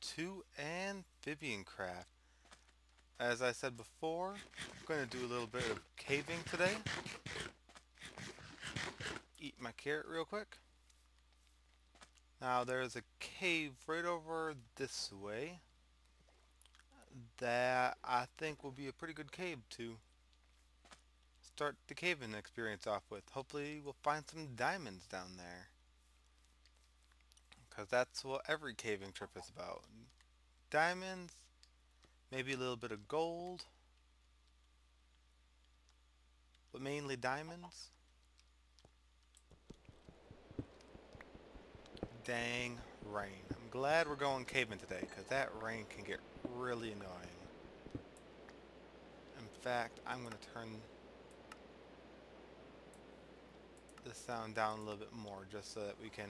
to Amphibian Craft. As I said before, I'm going to do a little bit of caving today. Eat my carrot real quick. Now there's a cave right over this way that I think will be a pretty good cave to start the caving experience off with. Hopefully we'll find some diamonds down there. Because that's what every caving trip is about. Diamonds, maybe a little bit of gold, but mainly diamonds. Dang rain. I'm glad we're going caving today because that rain can get really annoying. In fact, I'm going to turn the sound down a little bit more just so that we can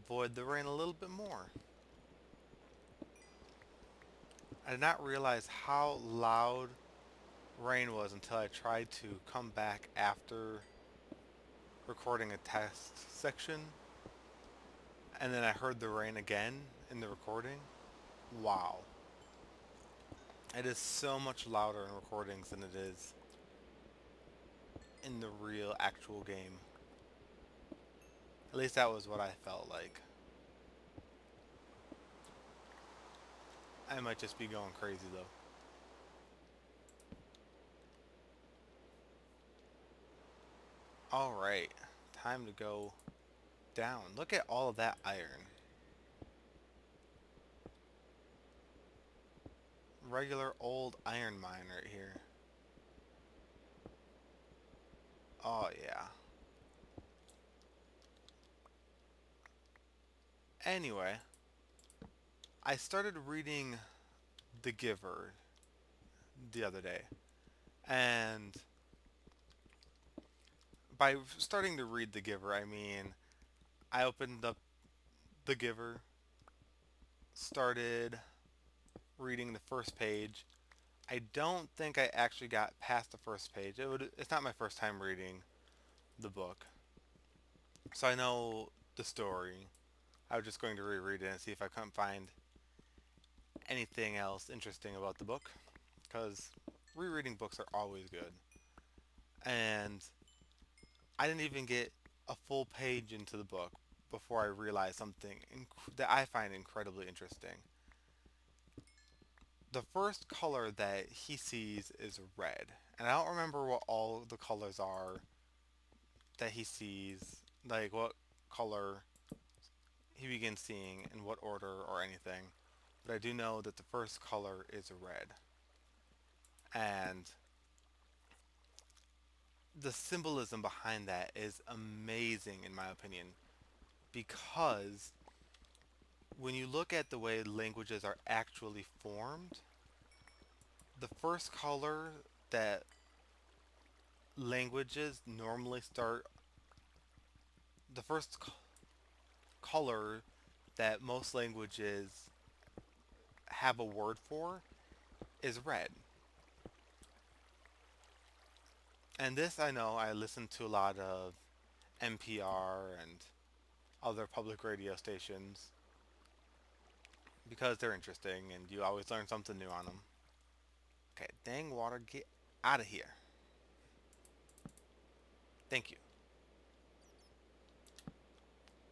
avoid the rain a little bit more. I did not realize how loud rain was until I tried to come back after recording a test section and then I heard the rain again in the recording. Wow. It is so much louder in recordings than it is in the real actual game. At least that was what I felt like. I might just be going crazy though. Alright, time to go down. Look at all of that iron. Regular old iron mine right here. Oh yeah. Anyway, I started reading The Giver the other day. And by starting to read The Giver, I mean I opened up The Giver, started reading the first page. I don't think I actually got past the first page. It's not my first time reading the book. So I know the story. I was just going to reread it and see if I couldn't find anything else interesting about the book. Because rereading books are always good. And I didn't even get a full page into the book before I realized something that I find incredibly interesting. The first color that he sees is red. And I don't remember what all the colors are that he sees, like what color he begins seeing, in what order or anything. But I do know that the first color is red. And the symbolism behind that is amazing in my opinion because when you look at the way languages are actually formed, the first color that languages normally start, the first color that most languages have a word for is red. And this I know, I listen to a lot of NPR and other public radio stations because they're interesting and you always learn something new on them. Okay, dang water, get out of here. Thank you.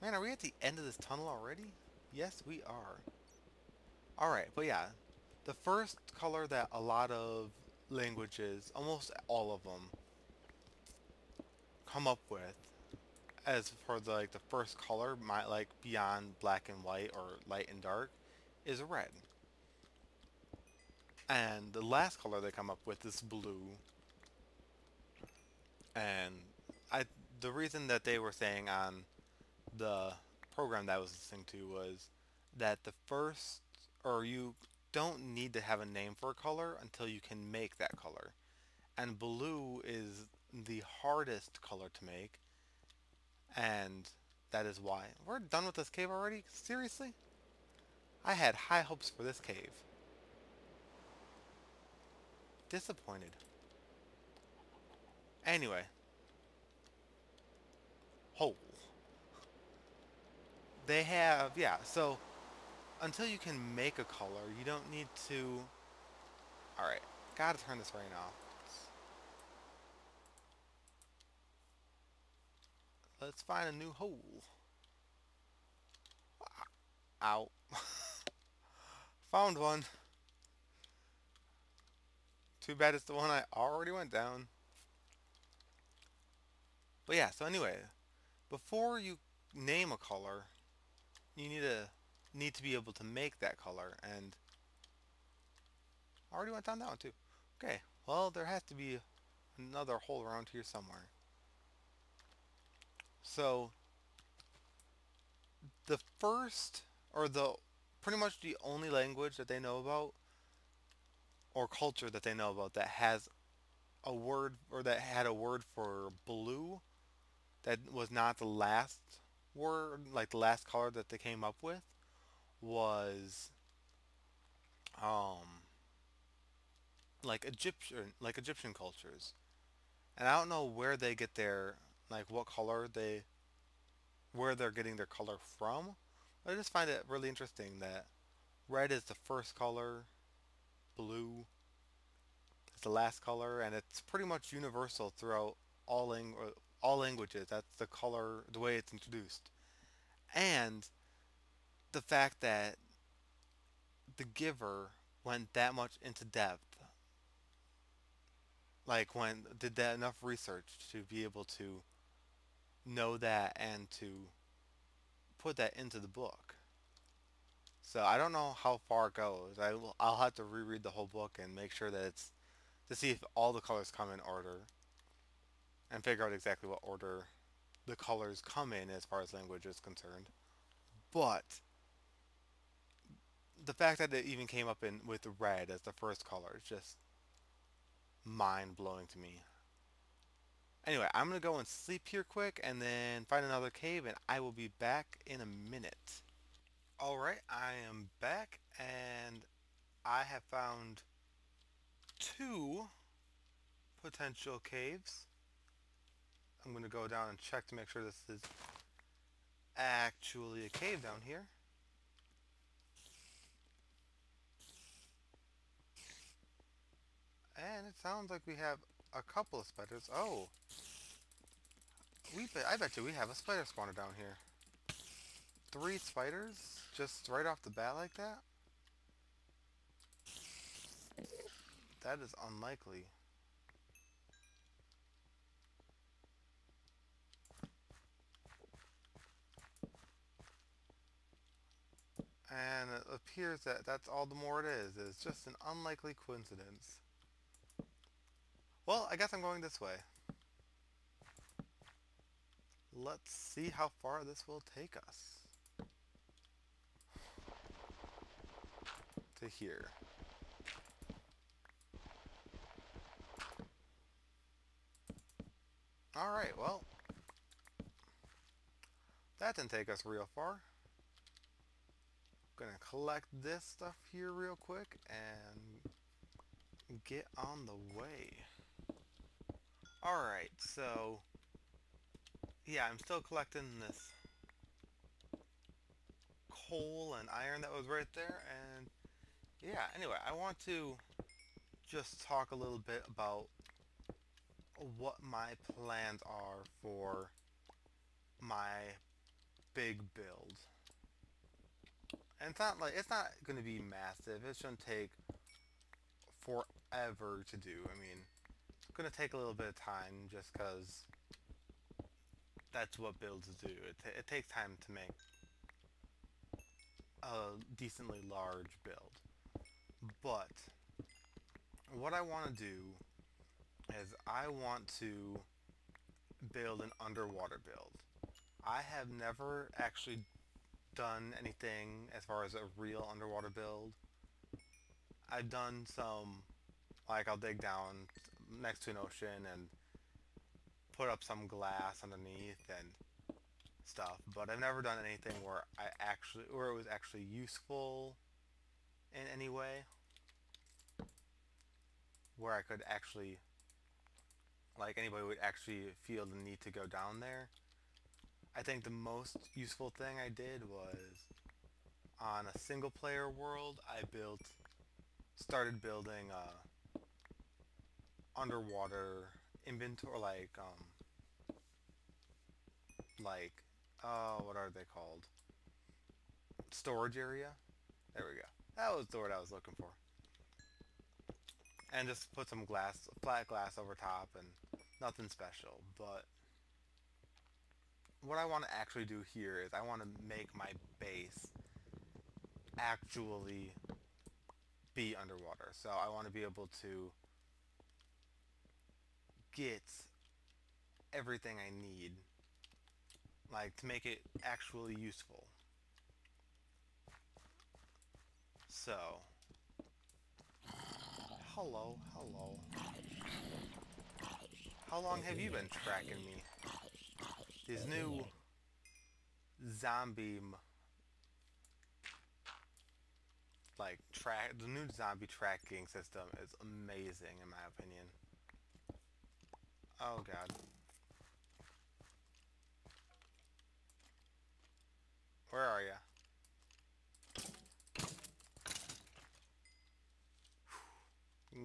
Man, are we at the end of this tunnel already? Yes, we are. Alright, but yeah. The first color that a lot of languages, almost all of them, come up with as for the first color, like beyond black and white or light and dark, is red. And the last color they come up with is blue. And I the reason that they were saying on the program that I was listening to was that the first, or you don't need to have a name for a color until you can make that color. And blue is the hardest color to make, and that is why. We're done with this cave already? Seriously? I had high hopes for this cave. Disappointed. Anyway. Hole. They have, yeah, so until you can make a color, you don't need to. Alright, gotta turn this rain off. Let's find a new hole. Ow. Found one. Too bad it's the one I already went down. But yeah, so anyway, before you name a color, you need to be able to make that color, and I already went down that one too. Okay, well there has to be another hole around here somewhere. So the first, or the pretty much the only language that they know about, or culture that they know about, that has a word, or that had a word for blue that was not the last word, like the last color that they came up with, was um like Egyptian cultures. And I don't know where they get their, like what color they where they're getting their color from. But I just find it really interesting that red is the first color, blue is the last color, and it's pretty much universal throughout all languages. That's the color, the way it's introduced. And the fact that the giver went that much into depth, like when did that enough research to be able to know that and to put that into the book. So I don't know how far it goes. I'll have to reread the whole book and make sure that it's to see if all the colors come in order and figure out exactly what order the colors come in as far as language is concerned. But the fact that it even came up in with red as the first color is just mind blowing to me. Anyway, I'm gonna go and sleep here quick and then find another cave, and I will be back in a minute. Alright, I am back, and I have found two potential caves. I'm gonna go down and check to make sure this is actually a cave down here. And it sounds like we have a couple of spiders. Oh, I bet you we have a spider spawner down here. Three spiders? Just right off the bat like that? That is unlikely. And it appears that that's all the more it is. It's just an unlikely coincidence. Well, I guess I'm going this way. Let's see how far this will take us. To here. Alright, well, that didn't take us real far. Gonna collect this stuff here real quick and get on the way. Alright, so yeah, I'm still collecting this coal and iron that was right there, and yeah, anyway, I want to just talk a little bit about what my plans are for my big build. And it's not going to be massive. It shouldn't take forever to do. I mean, it's going to take a little bit of time just because that's what builds do. It takes time to make a decently large build. But what I want to do is I want to build an underwater build. I have never actually done anything as far as a real underwater build. I've done some, like I'll dig down next to an ocean and put up some glass underneath and stuff, but I've never done anything where it was actually useful in any way, where I could actually, like anybody would actually feel the need to go down there. I think the most useful thing I did was on a single player world, started building underwater inventory, like, what are they called? Storage area. There we go. That was the word I was looking for. And just put some flat glass over top, and nothing special. But what I want to actually do here is I want to make my base actually be underwater. So I want to be able to get everything I need, like to make it actually useful. So, hello. How long have you been tracking me? These new zombie the new zombie tracking system is amazing in my opinion. Oh god. Where are ya?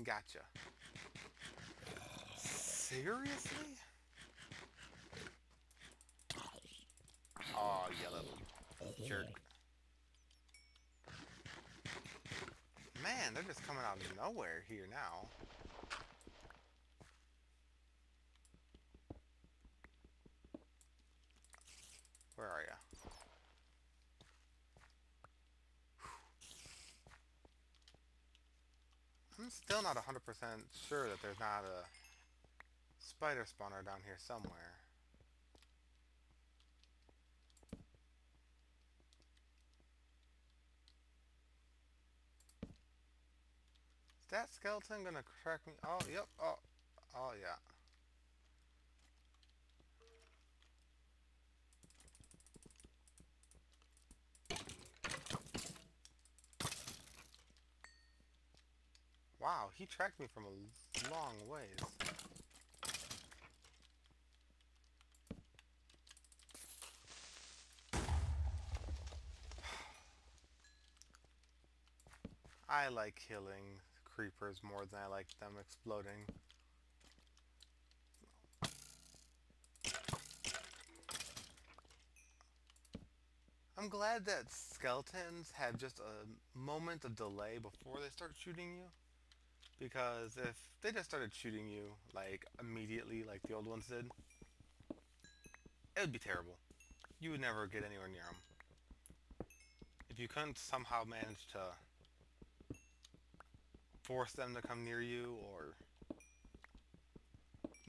Gotcha. Seriously? Oh, you little jerk. Man, they're just coming out of nowhere here now. Where are ya? I'm still not 100% sure that there's not a spider spawner down here somewhere. Is that skeleton gonna track me? Oh, yep. Oh, yeah. Wow, he tracked me from a long ways. I like killing creepers more than I like them exploding. I'm glad that skeletons have just a moment of delay before they start shooting you. Because if they just started shooting you, like, immediately, like the old ones did, it would be terrible. You would never get anywhere near them. If you couldn't somehow manage to force them to come near you or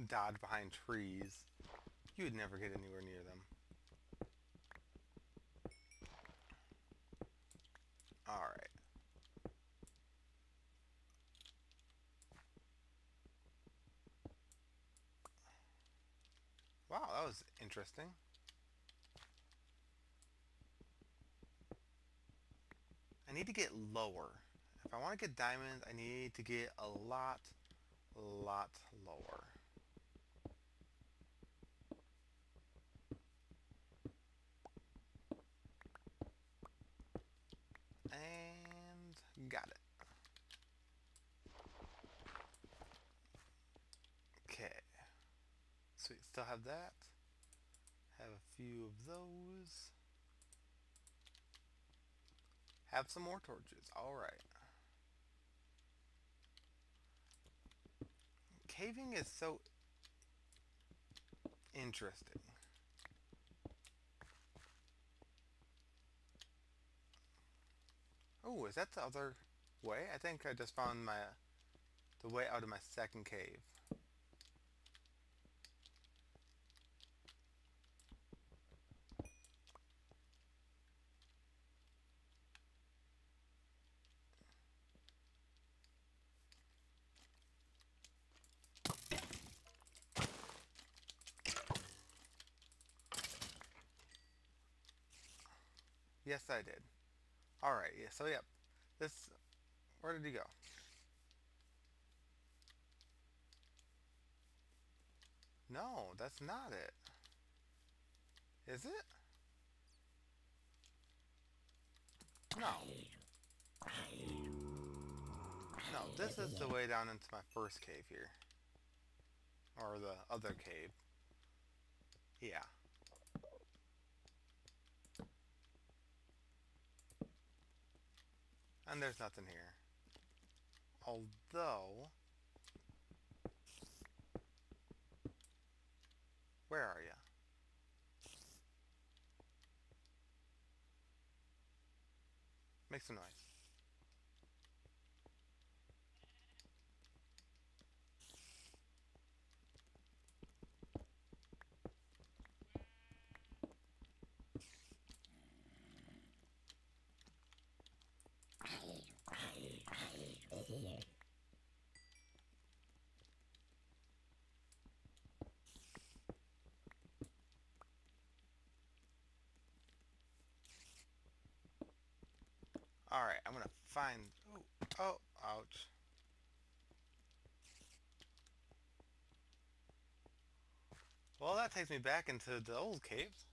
dodge behind trees, you would never get anywhere near them. Alright. Wow, that was interesting. I need to get lower. If I want to get diamonds, I need to get a lot lower. And got it. Okay. Sweet, still have that. Have a few of those. Have some more torches. Alright. Caving is so interesting. Oh, is that the other way? I think I just found the way out of my second cave. Yes, I did. Alright, yeah, so yep. This, where did he go? No, that's not it. Is it? No. No, this is the way down into my first cave here. Or the other cave. Yeah. And there's nothing here. Although... Where are you? Make some noise. Alright, I'm gonna find... Oh, oh, ouch. Well, that takes me back into the old caves.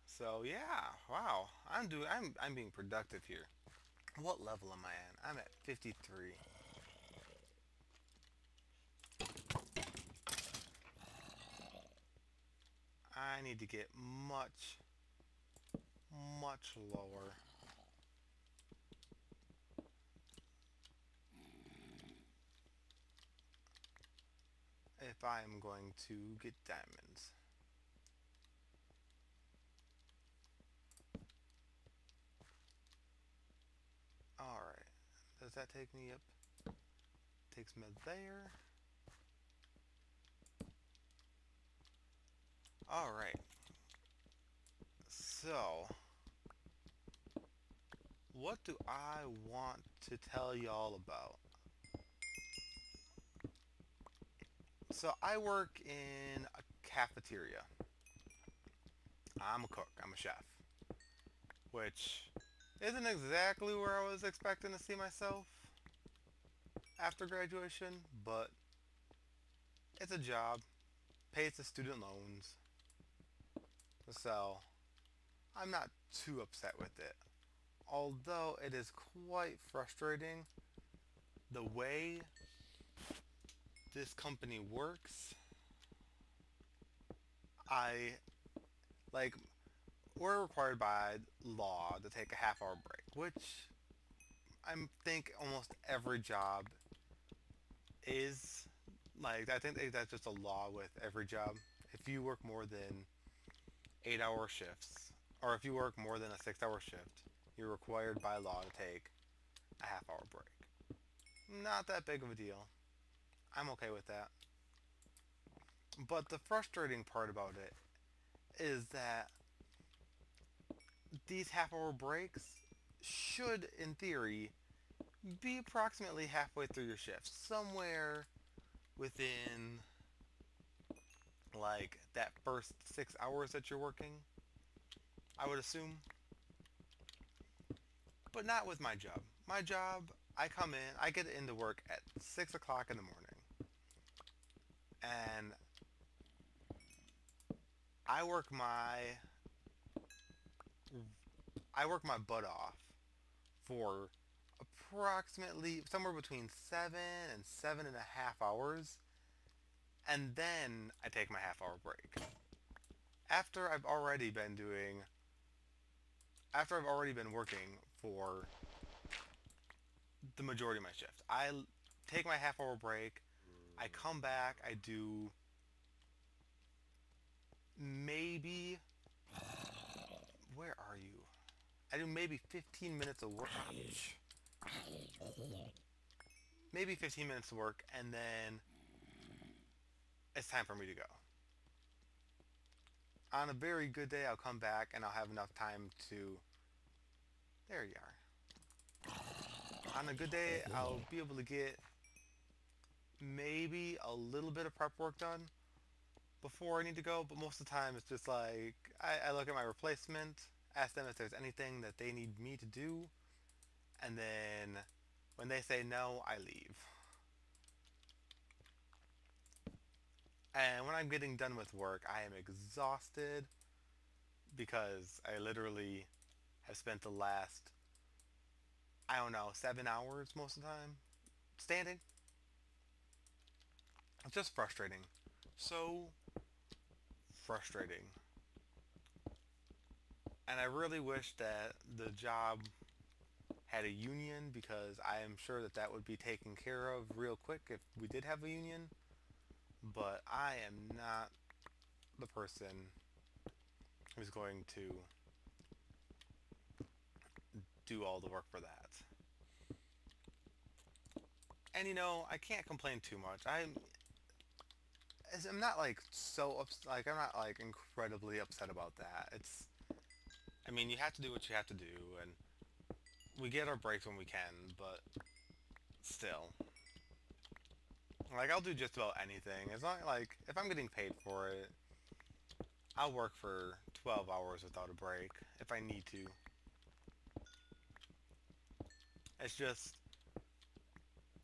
So yeah, wow. I'm being productive here. What level am I at? I'm at 53. I need to get much, much lower. If I am going to get diamonds. Alright. Does that take me up? Takes me there. Alright. So, what do I want to tell y'all about? So, I work in a cafeteria. I'm a cook, I'm a chef. Which isn't exactly where I was expecting to see myself after graduation, but it's a job, pays the student loans, so I'm not too upset with it. Although it is quite frustrating the way this company works. I like we're required by law to take a half-hour break, which I think almost every job is like. I think that's just a law with every job. If you work more than 8-hour shifts, or if you work more than a 6-hour shift, you're required by law to take a half-hour break. Not that big of a deal. I'm okay with that. But the frustrating part about it is that these half-hour breaks should, in theory, be approximately halfway through your shift. Somewhere within, like, that first 6 hours that you're working, I would assume. But not with my job. My job, I come in, I get into work at 6 o'clock in the morning. And I work my I work my butt off for approximately somewhere between 7 and 7.5 hours, and then I take my half-hour break. After I've already been doing, after I've already been working for the majority of my shift, I take my half-hour break. I come back. I do maybe. Where are you? I do maybe 15 minutes of work. Ouch. Maybe 15 minutes of work, and then it's time for me to go. On a very good day, I'll come back and I'll have enough time to... There you are. On a good day, I'll be able to get maybe a little bit of prep work done before I need to go, but most of the time it's just like, I look at my replacement, ask them if there's anything that they need me to do, and then when they say no, I leave. And when I'm getting done with work, I am exhausted because I literally have spent the last, I don't know, 7 hours most of the time standing. It's just frustrating. So frustrating. And I really wish that the job had a union because I am sure that that would be taken care of real quick if we did have a union. But I am not the person who's going to do all the work for that. And I can't complain too much. I'm not like like I'm not like incredibly upset about that. I mean, you have to do what you have to do, and we get our breaks when we can, but still, like I'll do just about anything as long like if I'm getting paid for it, I'll work for 12 hours without a break if I need to. It's just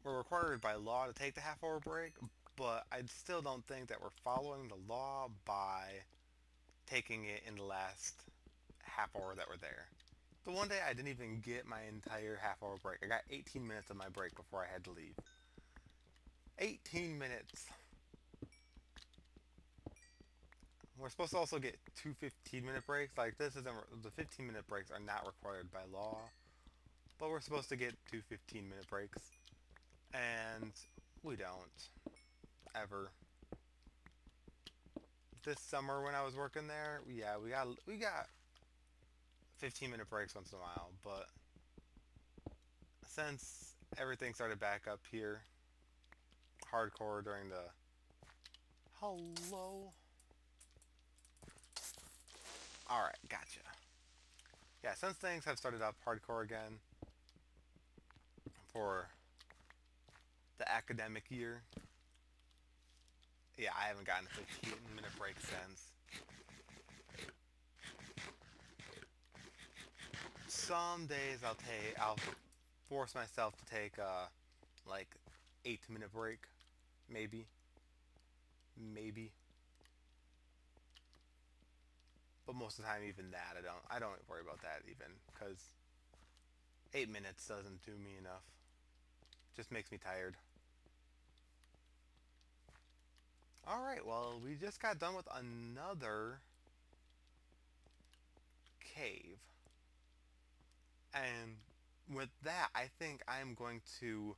we're required by law to take the half-hour break, but I still don't think that we're following the law by taking it in the last half hour that we're there. The one day I didn't even get my entire half-hour break. I got 18 minutes of my break before I had to leave. 18 minutes. We're supposed to also get two 15-minute breaks. Like this isn't the 15-minute breaks are not required by law, but we're supposed to get two 15-minute breaks, and we don't ever. This summer when I was working there, yeah, we got 15-minute breaks once in a while, but since everything started back up here, hardcore during the hello. All right, gotcha. Yeah, since things have started up hardcore again for the academic year, yeah, I haven't gotten a 15-minute break since. Some days I'll force myself to take a like 8-minute break, maybe, maybe. But most of the time, even that I don't worry about that even because 8 minutes doesn't do me enough. Just makes me tired. All right, well, we just got done with another cave. And with that, I think I'm going to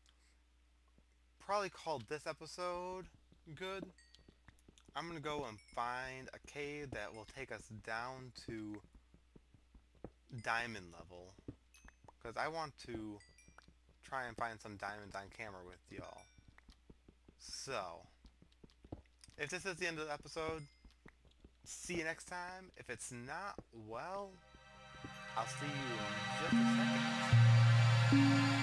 probably call this episode good. I'm going to go and find a cave that will take us down to diamond level. Because I want to try and find some diamonds on camera with y'all. So, if this is the end of the episode, see you next time. If it's not, well, I'll see you in just a second.